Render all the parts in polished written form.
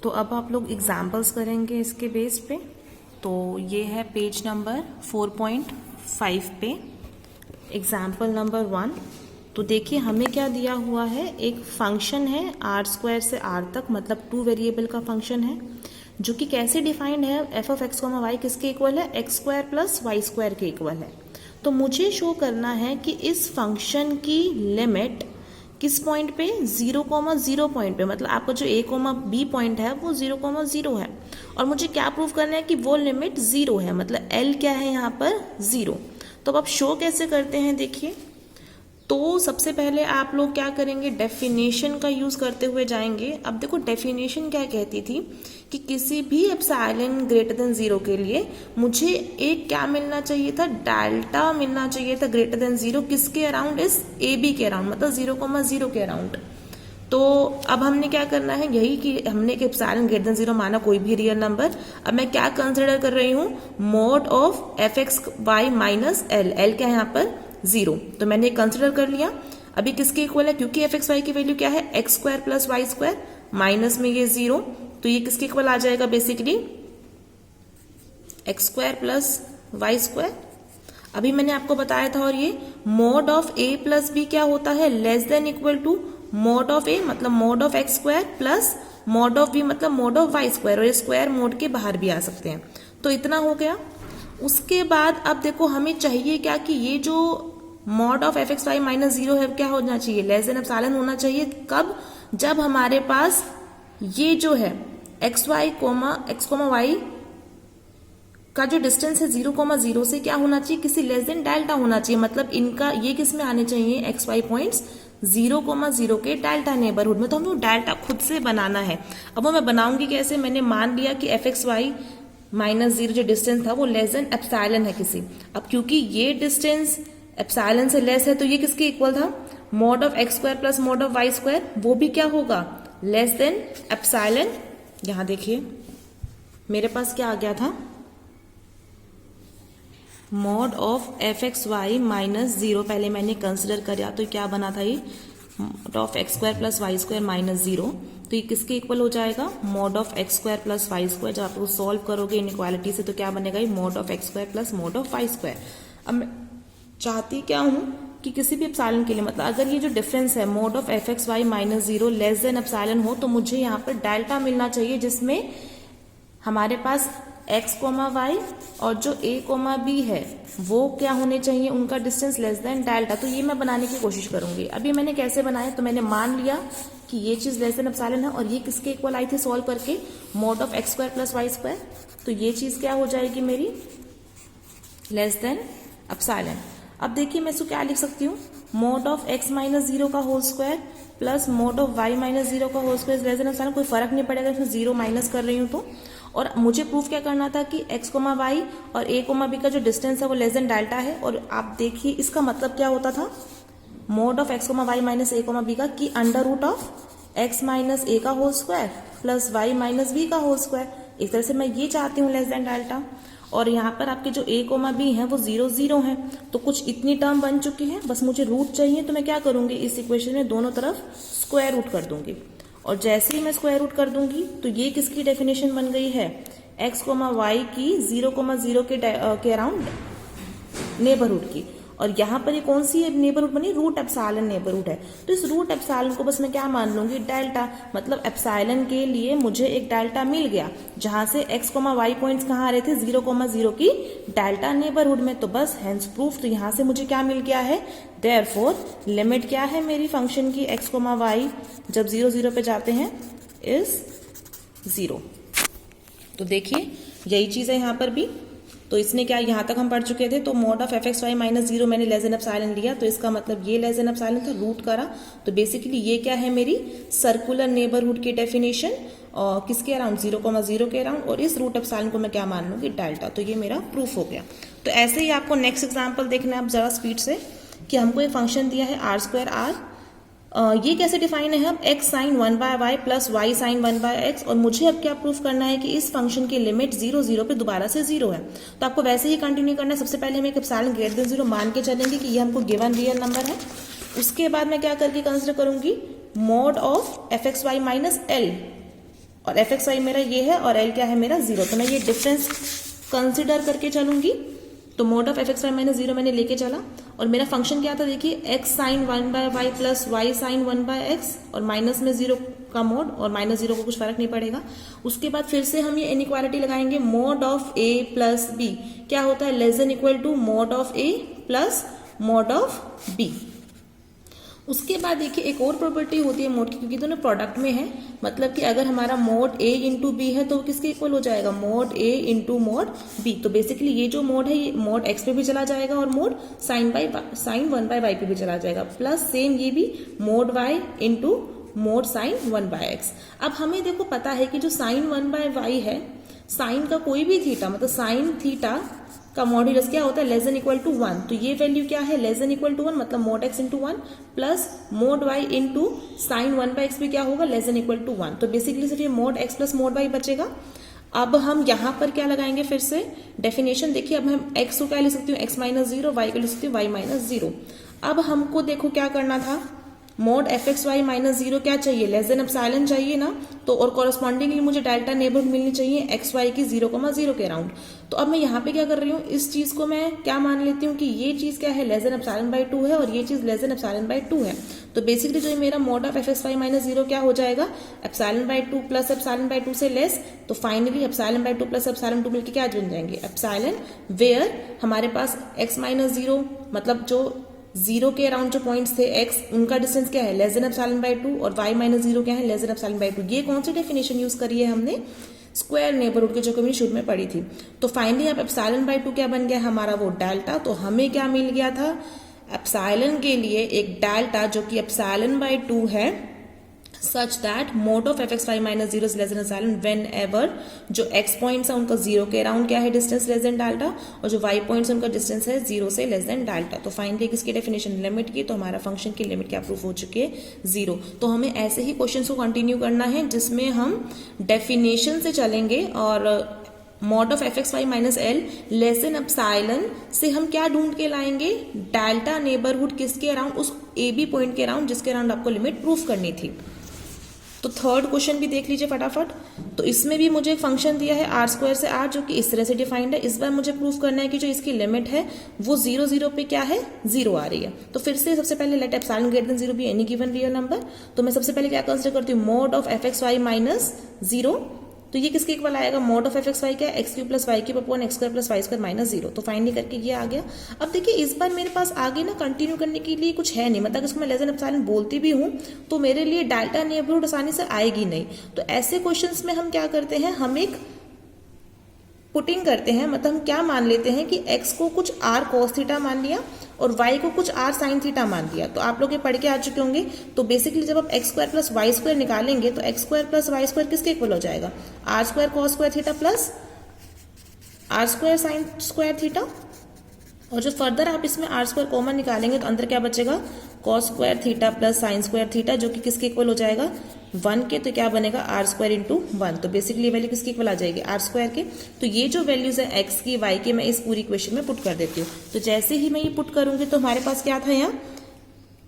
तो अब आप लोग एग्जाम्पल्स करेंगे इसके बेस पे। तो ये है पेज नंबर 4.5 पे एग्जाम्पल नंबर 1। तो देखिए हमें क्या दिया हुआ है, एक फंक्शन है r² से r तक, मतलब 2 वेरिएबल का फंक्शन है जो कि कैसे डिफाइंड है, f(x, y) किसके इक्वल है, x² + y² के इक्वल है। तो मुझे शो करना है कि इस फंक्शन की लिमिट किस पॉइंट पे, 0,0 पॉइंट पे, मतलब आपका जो a, b पॉइंट है वो 0,0 है। और मुझे क्या प्रूव करना है कि वो लिमिट 0 है, मतलब l क्या है यहाँ पर 0। तो अब आप शो कैसे करते हैं देखिए। तो सबसे पहले आप लोग क्या करेंगे, डेफिनेशन का यूज करते हुए जाएंगे। अब देखो डेफिनेशन क्या कहती थी कि किसी भी एप्सिलॉन ग्रेटर देन 0 के लिए मुझे एक क्या मिलना चाहिए था, डेल्टा मिलना चाहिए था ग्रेटर देन 0, किसके अराउंड, इस ए बी के अराउंड, मतलब 0,0 के अराउंड। तो अब हमने क्या करना है, यही कि हमने एक एप्सिलॉन ग्रेटर देन 0 माना कोई भी रियल नंबर। अब मैं क्या कंसिडर कर रही हूँ, mod of f(x, y) minus l, l क्या है यहाँ पर 0, तो मैंने कंसिडर कर लिया। अभी किसके इक्वल है, क्योंकि f(x, y) की वैल्यू क्या है, x² + y², माइनस में ये 0, तो ये किसके इक्वल आ जाएगा बेसिकली, x² + y²। अभी मैंने आपको बताया था, और ये मोड ऑफ a + b क्या होता है, less than equal to mod of a, मतलब mod of x² plus mod of b, मतलब मोड ऑफ y², और ये स्क्वायर मोड के बाहर भी आ सकते हैं। तो इतना हो गया। उसके बाद अब देखो हमें चाहिए क्या, कि ये जो mod of f(x, y) minus 0 है क्या होना चाहिए, लेस देन एप्सिलॉन होना चाहिए। कब, जब हमारे पास ये जो है x, y का जो डिस्टेंस है 0,0 से क्या होना चाहिए, किसी लेस देन डेल्टा होना चाहिए, मतलब इनका ये किस में आने चाहिए, x, y पॉइंट्स 0,0 के डेल्टा नेबरहुड में। तो हमें वो डेल्टा खुद से बनाना है। अब वो मैं बनाऊंगी कैसे, मैंने मान लिया कि f(x, y) माइनस 0 जो डिस्टेंस था वो लेस देन एप्सिलॉन है किसी। अब क्योंकि ये डिस्टेंस एप्सिलॉन से लेस है तो ये किसके इक्वल था, mod of x² plus mod of y², वो भी क्या होगा, लेस देन एप्सिलॉन। यहां देखिए मेरे पास क्या आ गया था, mod of f(x, y) minus 0 पहले मैंने कंसिडर किया, तो क्या बना था ये, mode of x² + y² minus 0, तो ये किसके इक्वल हो जाएगा, मोड ऑफ x² + y²। जब आप उसको सॉल्व करोगे इनइक्वालिटी से तो क्या बनेगा, ये mode of x² + mode of y²। अब मैं चाहती क्या हूं कि किसी भी एप्सिलॉन के लिए, मतलब अगर ये जो डिफरेंस है mode of f(x, y) minus 0 less than epsilon हो, तो मुझे यहाँ पर डेल्टा मिलना चाहिए जिसमें हमारे पास x, y और जो a, b है वो क्या होने चाहिए, उनका डिस्टेंस लेस देन डेल्टा। तो ये मैं बनाने की कोशिश करूंगी। अभी मैंने कैसे बनाया, तो मैंने मान लिया कि ये चीज लेस देन एप्सिलॉन है, और ये किसके इक्वल आई थी सॉल्व करके, मोड ऑफ x² + y²। तो ये चीज क्या हो जाएगी मेरी, लेस देन एप्सिलॉन। अब देखिए मैं इसको क्या लिख सकती हूँ, मोड ऑफ x माइनस 0 का whole square plus mod of y minus 0 का whole square less than epsilon. कोई फर्क नहीं पड़ेगा इसमें 0 माइनस कर रही हूँ तो। और मुझे प्रूफ क्या करना था कि x, y और a, b का जो डिस्टेंस है वो लेस देन डेल्टा है। और आप देखिए इसका मतलब क्या होता था, mod of x, y minus a, b का कि under root of x minus a का whole square plus y minus b का होल स्क्वायर। इस तरह से मैं ये चाहती हूँ लेस देन डेल्टा। और यहाँ पर आपके जो a, b है वो 0, 0 है, तो कुछ इतनी टर्म बन चुकी है। बस मुझे रूट चाहिए, तो मैं क्या करूंगी, इस इक्वेशन में दोनों तरफ स्क्वायर रूट कर दूंगी। और जैसे ही मैं स्क्वायर रूट कर दूंगी तो ये किसकी डेफिनेशन बन गई है, x, y की 0,0 के अराउंड नेबरहुड की। और यहाँ पर ये कौन सी नेबरहुड बनी, रूट एप्सिलॉन नेबरहुड है। तो इस रूट एप्सिलॉन को बस मैं क्या मान लूंगी, डेल्टा, मतलब एप्सिलॉन के लिए मुझे एक डेल्टा मिल गया जहां से x, y पॉइंट्स कहाँ आ रहे थे, 0,0 की डेल्टा नेबरहुड में। तो बस हेंस प्रूफ, तो यहाँ से मुझे क्या मिल गया है, देयरफॉर लिमिट क्या है मेरी फंक्शन की x, y जब 0, 0 पे जाते हैं इज 0। तो देखिए यही चीज है यहाँ पर भी। तो इसने क्या, यहाँ तक हम पढ़ चुके थे। तो mod of f(x, y) minus 0 मैंने लेस देन एप्सिलॉन लिया, तो इसका मतलब ये लेस देन एप्सिलॉन था, रूट करा। तो बेसिकली ये क्या है, मेरी सर्कुलर नेबरहुड की डेफिनेशन, और किसके अराउंड, 0,0 के अराउंड। और इस रूट एप्सिलॉन को मैं क्या मान लूंगी, डेल्टा। तो ये मेरा प्रूफ हो गया। तो ऐसे ही आपको नेक्स्ट एग्जाम्पल देखना है आप जरा स्पीड से, कि हमको एक फंक्शन दिया है r², r ये कैसे डिफाइन है, हम x sine 1/y plus y sine 1/x। और मुझे अब क्या प्रूफ करना है कि इस फंक्शन की लिमिट 0, 0 पे दोबारा से 0 है। तो आपको वैसे ही कंटिन्यू करना है। सबसे पहले हम एक एप्सिलॉन ग्रेटर देन 0 मान के चलेंगे कि ये हमको गिवन रियल नंबर है। उसके बाद मैं क्या करके कंसिडर करूंगी, mode of f(x, y) minus l और एफ एक्स वाई मेरा ये है और एल क्या है मेरा 0। तो मैं ये डिफरेंस कंसिडर करके चलूंगी। तो mod of F X Y minus 0 मैंने लेके चला और मेरा फंक्शन क्या था, देखिए X sine 1/y plus Y sine 1/x और माइनस में 0 का मोड और माइनस 0 को कुछ फर्क नहीं पड़ेगा। उसके बाद फिर से हम ये इनइक्वालिटी लगाएंगे, mod of a plus B क्या होता है, less than equal to mod of a plus mod of b। उसके बाद देखिए एक और प्रॉपर्टी होती है मोड की, क्योंकि दोनों प्रोडक्ट में है, मतलब कि अगर हमारा मोड a इंटू बी है तो किसके इक्वल हो जाएगा, mode a into mode b। तो बेसिकली ये जो मोड है ये मोड x पे भी चला जाएगा और मोड साइन 1/y पे भी चला जाएगा, प्लस सेम ये भी mod y into mod sine 1/x। अब हमें देखो पता है कि जो साइन 1/y है, साइन का कोई भी थीटा मतलब साइन थीटा का मॉड्यूलस क्या होता है, लेस देन इक्वल टू 1। तो ये वैल्यू क्या है, लेस देन इक्वल टू 1, मतलब mode x into 1 plus mode y into sine 1/x भी क्या होगा, लेस देन इक्वल टू 1। तो बेसिकली सिर्फ ये mode x plus mode y बचेगा। अब हम यहाँ पर क्या लगाएंगे, फिर से डेफिनेशन देखिए। अब हम x को क्या ले सकती हूँ, x माइनस 0, y को ले सकती हूँ y माइनस 0। अब हमको देखो क्या करना था, mod F X Y minus 0 क्या चाहिए, लेस देन एप्सिलॉन चाहिए ना, तो और कॉरस्पॉन्डिंगली मुझे डेल्टा नेबरहुड मिलनी चाहिए एक्स वाई की 0,0 के अराउंड। तो अब मैं यहाँ पे क्या कर रही हूँ, इस चीज को मैं क्या मान लेती हूँ कि ये चीज क्या है, लेस देन एप्सिलॉन बाई 2 है और ये चीज लेस देन एप्सिलॉन बाई 2 है। तो बेसिकली जो मेरा mod of F X Y minus 0 क्या हो जाएगा, epsilon by 2 plus epsilon by 2 से लेस। तो finally epsilon by 2 plus epsilon 2 मिलकर क्या बन जाएंगे, एप्सिलॉन वेयर हमारे पास एक्स माइनस 0 मतलब जो 0 के अराउंड जो पॉइंट्स थे x, उनका डिस्टेंस क्या है, लेस देन एप्सिलॉन बाई 2 और y माइनस 0 क्या है, लेस देन एप्सिलॉन बाई 2। ये कौन सी डेफिनेशन यूज करी है हमने, स्क्वायर नेबरहुड के जो कभी शुरू में पड़ी थी। तो फाइनली अब एप्सिलॉन बाई 2 क्या बन गया हमारा, वो डेल्टा। तो हमें क्या मिल गया था, एप्सिलॉन के लिए एक डेल्टा जो कि एप्सिलॉन बाई 2 है, such that mod of f x y minus 0 is less than epsilon whenever जो x पॉइंट्स है उनका 0 के अराउंड क्या है डिस्टेंस, लेस देन डेल्टा, और जो y पॉइंट्स है उनका डिस्टेंस है 0 से लेस देन डेल्टा। तो फाइनली किसकी डेफिनेशन, लिमिट की। तो हमारा फंक्शन की लिमिट क्या प्रूफ हो चुकी है, 0। तो हमें ऐसे ही क्वेश्चन को कंटिन्यू करना है जिसमें हम डेफिनेशन से चलेंगे और mod of F X Y minus L less than epsilon से हम क्या ढूंढ के लाएंगे, डेल्टा नेबरहुड किसके अराउंड, उस ए बी पॉइंट के अराउंड जिसके अराउंड आपको लिमिट प्रूफ करनी थी। तो थर्ड क्वेश्चन भी देख लीजिए फटाफट। तो इसमें भी मुझे एक फंक्शन दिया है आर स्क्वायर से आर, जो कि इस तरह से डिफाइंड है। इस बार मुझे प्रूफ करना है कि जो इसकी लिमिट है वो 0 0 पे क्या है, 0 आ रही है। तो फिर से सबसे पहले let epsilon greater than 0 be any given real number. तो मैं सबसे पहले क्या कंसीडर करती हूँ, mod of F X Y minus 0। तो ये किसके इक्वल आएगा, mod of F X Y क्या है, X cube plus Y cube upon X square plus Y square minus 0। तो फाइनली करके ये आ गया। अब देखिए इस बार मेरे पास आगे ना कंटिन्यू करने के लिए कुछ है नहीं, मतलब इसको मैं लेस देन एप्सिलॉन बोलती भी हूँ तो मेरे लिए डेल्टा नेबरहुड आसानी से आएगी नहीं। तो ऐसे क्वेश्चंस में हम क्या करते हैं, हम एक पुटिंग करते हैं, मतलब हम क्या मान लेते हैं कि x को कुछ r cos थीटा मान लिया और y को कुछ r sin थीटा मान लिया। तो आप लोग ये पढ़ के आ चुके होंगे। तो बेसिकली जब आप X square plus Y square निकालेंगे तो X square plus Y square किसके इक्वल हो जाएगा, r square cos square theta plus r square sin square theta. और जो फर्दर आप इसमें r स्क्वायर कॉमन निकालेंगे तो अंदर क्या बचेगा, cos square theta plus sign square theta, जो कि किसके इक्वल हो जाएगा 1 के। तो क्या बनेगा r स्क्वायर इंटू 1। तो बेसिकली वैल्यू किसकी इक्वल आ जाएगी, r स्क्वायर के। तो ये जो वैल्यूज है x की y की मैं इस पूरी इक्वेशन में पुट कर देती हूँ। तो जैसे ही मैं ये पुट करूंगी तो हमारे पास क्या था यहाँ,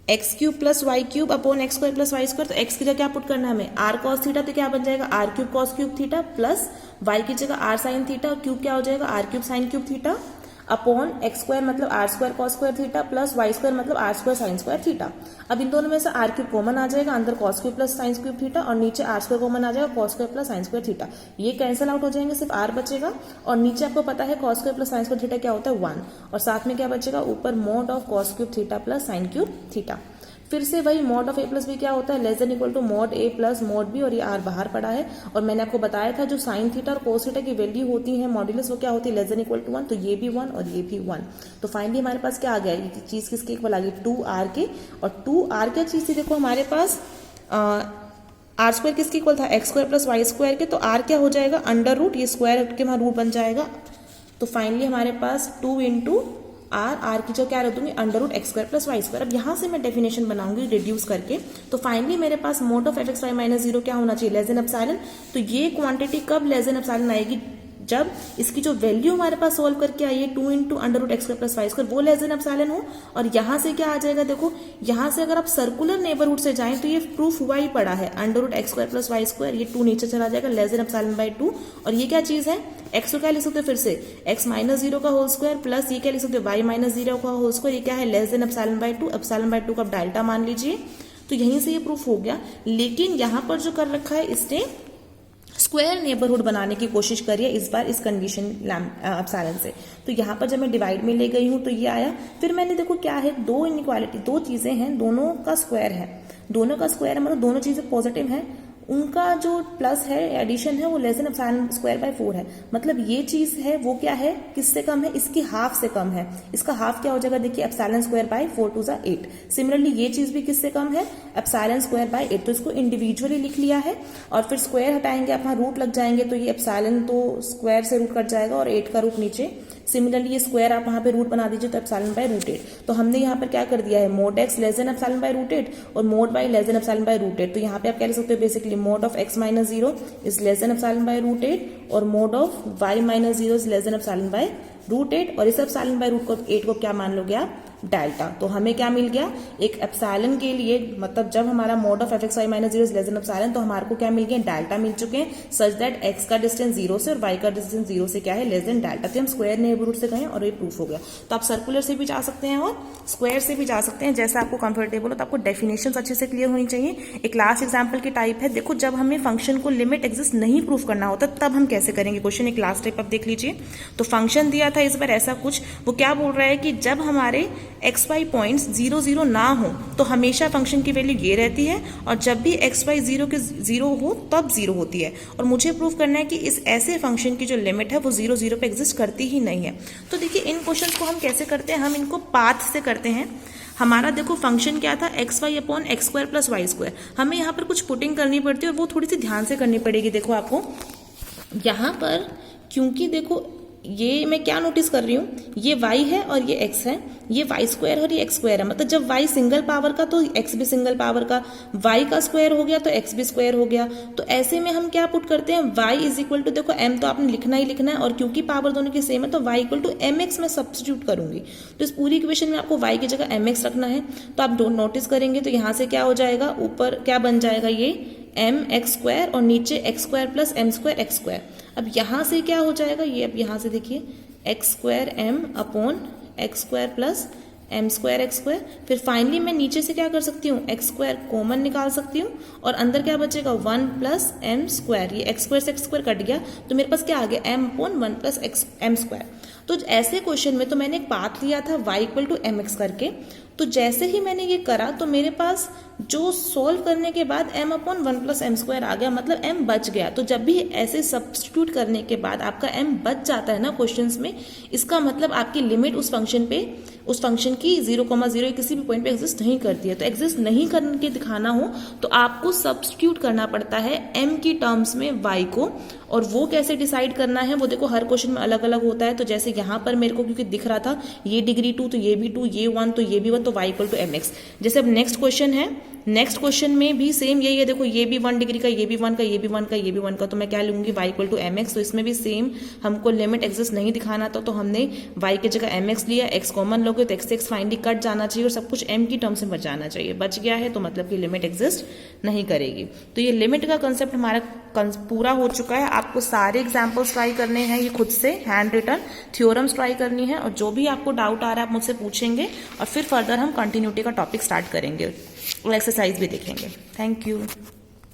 X cube plus Y cube upon X square plus Y square. तो एक्स की जगह क्या पुट करना है हमें, आर कॉस थीटा, तो क्या बन जाएगा R cube cos cube theta, plus Y की जगह आर साइन थीटा और क्यूब क्या हो जाएगा R cube sine cube theta, upon X square मतलब R square cos square theta plus Y square मतलब R square sine square theta. अब इन दोनों में से आर क्यूब कॉमन आ जाएगा, अंदर cos cube plus sine cube theta और नीचे आर स्क्वायर कॉमन आ जाएगा, cos square plus sign square theta. ये कैंसिल आउट हो जाएंगे, सिर्फ आर बचेगा। और नीचे आपको पता है cos square plus sign square theta क्या होता है 1, और साथ में क्या बचेगा ऊपर mod of cos cube theta plus sine cube theta. फिर से वही mod of A plus B क्या होता है, less than equal to mod A plus mod B, और ये आर बाहर पड़ा है। और मैंने आपको बताया था जो साइन थीटा और कोस थीटा की वैल्यू होती है मॉड्यूलस, वो क्या होती है लेस देन इक्वल टू 1। तो ये भी 1 और ये भी 1। तो फाइनली हमारे पास क्या आ गया, ये चीज किसके इक्वल आ गई 2r के। और 2r क्या चीज थी, देखो हमारे पास आर स्क्वायर किसके इक्वल था, X square plus Y square के। तो आर क्या हो जाएगा अंडर रूट, ये स्क्वायर के वहां रूट बन जाएगा। तो फाइनली हमारे पास 2 इंटू आर की जो क्या रख दूंगी under root X square plus Y square. अब यहाँ से मैं डेफिनेशन बनाऊंगी रिड्यूस करके। तो फाइनली मेरे पास mod of F X Y minus 0 क्या होना चाहिए, लेस देन एप्सिलॉन। तो ये क्वांटिटी कब लेस देन एप्सिलॉन आएगी, जब इसकी जो वैल्यू हमारे पास सोल्व करके आई है 2 into under root X square plus Y square वो लेस देन एप्सिलॉन हो, और यहां से क्या आ जाएगा, देखो यहां से अगर आप सर्कुलर नेबरहुड से जाएं तो ये प्रूफ हुआ ही पड़ा है, under root X square plus Y square, ये 2 नीचे चला जाएगा, लेस देन एप्सिलॉन बाय 2। और ये क्या चीज है, एक्स को क्या लिख सकते हो फिर से, एक्स माइनस 0 का होल स्क्वायर प्लस ये क्या लिख सकते हो, वाई माइनस 0 का होल स्क्वायर, ये क्या है, less than epsilon bye 2। Epsilon bye 2 का डेल्टा मान लीजिए, तो यहीं से ये प्रूफ हो गया। लेकिन यहां पर जो कर रखा है इसने स्क्वायर नेबरहुड बनाने की कोशिश करी है इस बार इस कंडीशन एप्सिलॉन से। तो यहाँ पर जब मैं डिवाइड में ले गई हूँ तो ये आया, फिर मैंने देखो क्या है, दो इनइक्वालिटी, दो चीजें हैं, दोनों का स्क्वायर है, दोनों का स्क्वायर है मतलब दोनों चीजें पॉजिटिव हैं, उनका जो प्लस है एडिशन है वो less than epsilon square by 4 है। मतलब ये चीज है वो क्या है, किससे कम है, इसकी हाफ से कम है। इसका हाफ क्या हो जाएगा, देखिए एप्सिलॉन स्क्वायर बाय 4 टू ज़ा 8। सिमिलरली ये चीज भी किससे कम है, एप्सिलॉन स्क्वायर बाय 8। तो इसको इंडिविजुअली लिख लिया है और फिर स्क्वायर हटाएंगे, अपना रूट लग जाएंगे, तो ये एप्सिलॉन तो स्क्वायर से रूट कट जाएगा और 8 का रूट नीचे। सिमिलरली ये स्क्वायर आप वहां पे रूट बना दीजिए तो एप्सिलॉन बाय रूट 8। तो हमने यहाँ पर क्या कर दिया है, mod X less than epsilon by root 8 और mod Y less than epsilon by root 8। तो यहाँ पे आप क्या लिख सकते हो, basically mod of X minus 0 is less than epsilon by root 8 और mod of Y minus 0 is less than epsilon by root 8। और इस एप्सिलॉन बाय रूट 8 को क्या मान लोगे आप, डेल्टा। तो हमें क्या मिल गया, एक एप्सिलॉन के लिए, मतलब जब हमारा mod of F X Y minus 0 is less than epsilon, तो हमारे को क्या मिल गया, डेल्टा मिल चुके हैं, सच दैट एक्स का डिस्टेंस 0 से और वाई का डिस्टेंस 0 से क्या है, लेस देन डेल्टा। तो हम स्क्वायर नेबरहुड से गए और ये प्रूफ हो गया। तो आप सर्कुलर से भी जा सकते हैं और स्क्वायर से भी जा सकते हैं, जैसा आपको कंफर्टेबल हो। तो आपको डेफिनेशंस अच्छे से क्लियर होनी चाहिए। एक लास्ट एग्जाम्पल की टाइप है, देखो जब हमें फंक्शन को लिमिट एग्जिस्ट नहीं प्रूफ करना होता तब हम कैसे करेंगे क्वेश्चन। एक लास्ट टाइप आप देख लीजिए। तो फंक्शन दिया था इस बार ऐसा कुछ, वो क्या बोल रहा है कि जब हमारे एक्स वाई पॉइंट्स 0 0 ना हो तो हमेशा फंक्शन की वैल्यू ये रहती है, और जब भी एक्स वाई 0 के 0 हो तब 0 होती है। और मुझे प्रूफ करना है कि इस ऐसे फंक्शन की जो लिमिट है वो 0 0 पे एग्जिस्ट करती ही नहीं है। तो देखिए इन क्वेश्चन को हम कैसे करते हैं, हम इनको पाथ से करते हैं। हमारा देखो फंक्शन क्या था, X Y upon X square plus Y square. हमें यहाँ पर कुछ पुटिंग करनी पड़ती है और वो थोड़ी सी ध्यान से करनी पड़ेगी। देखो आपको यहाँ पर, क्योंकि देखो ये मैं क्या नोटिस कर रही हूँ, ये y है और ये x है, ये y स्क्वायर और ये x स्क्वायर है। मतलब जब y सिंगल पावर का तो x भी सिंगल पावर का, y का स्क्वायर हो गया तो x भी स्क्वायर हो गया। तो ऐसे में हम क्या पुट करते हैं, y इज इक्वल टू, देखो m तो आपने लिखना ही लिखना है, और क्योंकि पावर दोनों की सेम है तो y इक्वल टू mx में सब्स्टिट्यूट करूंगी। तो इस पूरी इक्वेशन में आपको y की जगह mx रखना है। तो आप नोटिस करेंगे तो यहाँ से क्या हो जाएगा, ऊपर क्या बन जाएगा, ये एम एक्स स्क्वायर और नीचे X square plus M square X square. अब यहाँ से क्या हो जाएगा, ये अब यहाँ से देखिए X square M upon X square plus M square X square. फिर फाइनली मैं नीचे से क्या कर सकती हूँ, एक्स स्क्वायर कॉमन निकाल सकती हूँ और अंदर क्या बचेगा 1 प्लस एम स्क्वायर। ये एक्स स्क्वायर से एक्स स्क्वायर कट गया तो मेरे पास क्या आ गया, M upon 1 plus X M square. तो ऐसे क्वेश्चन में तो मैंने एक पाथ लिया था y equal to M X करके। तो जैसे ही मैंने ये करा तो मेरे पास जो सोल्व करने के बाद m upon 1 plus M square आ गया, मतलब m बच गया। तो जब भी ऐसे सब्स्टिट्यूट करने के बाद आपका m बच जाता है ना क्वेश्चंस में, इसका मतलब आपकी लिमिट उस फंक्शन की 0,0 किसी भी पॉइंट पे एग्जिस्ट नहीं करती है। तो एग्जिस्ट नहीं करके दिखाना हो तो आपको सब्स्टिट्यूट करना पड़ता है m की टर्म्स में y को। और वो कैसे डिसाइड करना है वो देखो हर क्वेश्चन में अलग अलग होता है। तो जैसे यहाँ पर मेरे को क्योंकि दिख रहा था ये डिग्री 2 तो ये भी 2, ये 1 तो ये भी 1, तो y equal to M X. जैसे अब नेक्स्ट क्वेश्चन है, नेक्स्ट क्वेश्चन में भी सेम यही है, देखो ये भी 1 डिग्री का, ये भी 1 का, ये भी 1 का, ये भी 1 का, तो मैं क्या लूंगी y equal to M X. तो इसमें भी सेम हमको लिमिट एग्जिस्ट नहीं दिखाना था तो हमने y की जगह एम एक्स लिया, x कॉमन लोगे तो x से x फाइनली कट जाना चाहिए और सब कुछ m की टर्म्स में बच जाना चाहिए। बच गया है तो मतलब कि लिमिट एग्जिस्ट नहीं करेगी। तो ये लिमिट का कंसेप्ट हमारा पूरा हो चुका है। आपको सारे एग्जाम्पल्स ट्राई करने हैं, ये खुद से हैंड रिटन थ्योरम्स ट्राई करनी है, और जो भी आपको डाउट आ रहा है आप मुझसे पूछेंगे और फिर फर्दर हम कंटिन्यूटी का टॉपिक स्टार्ट करेंगे और एक्सरसाइज भी देखेंगे। Thank you.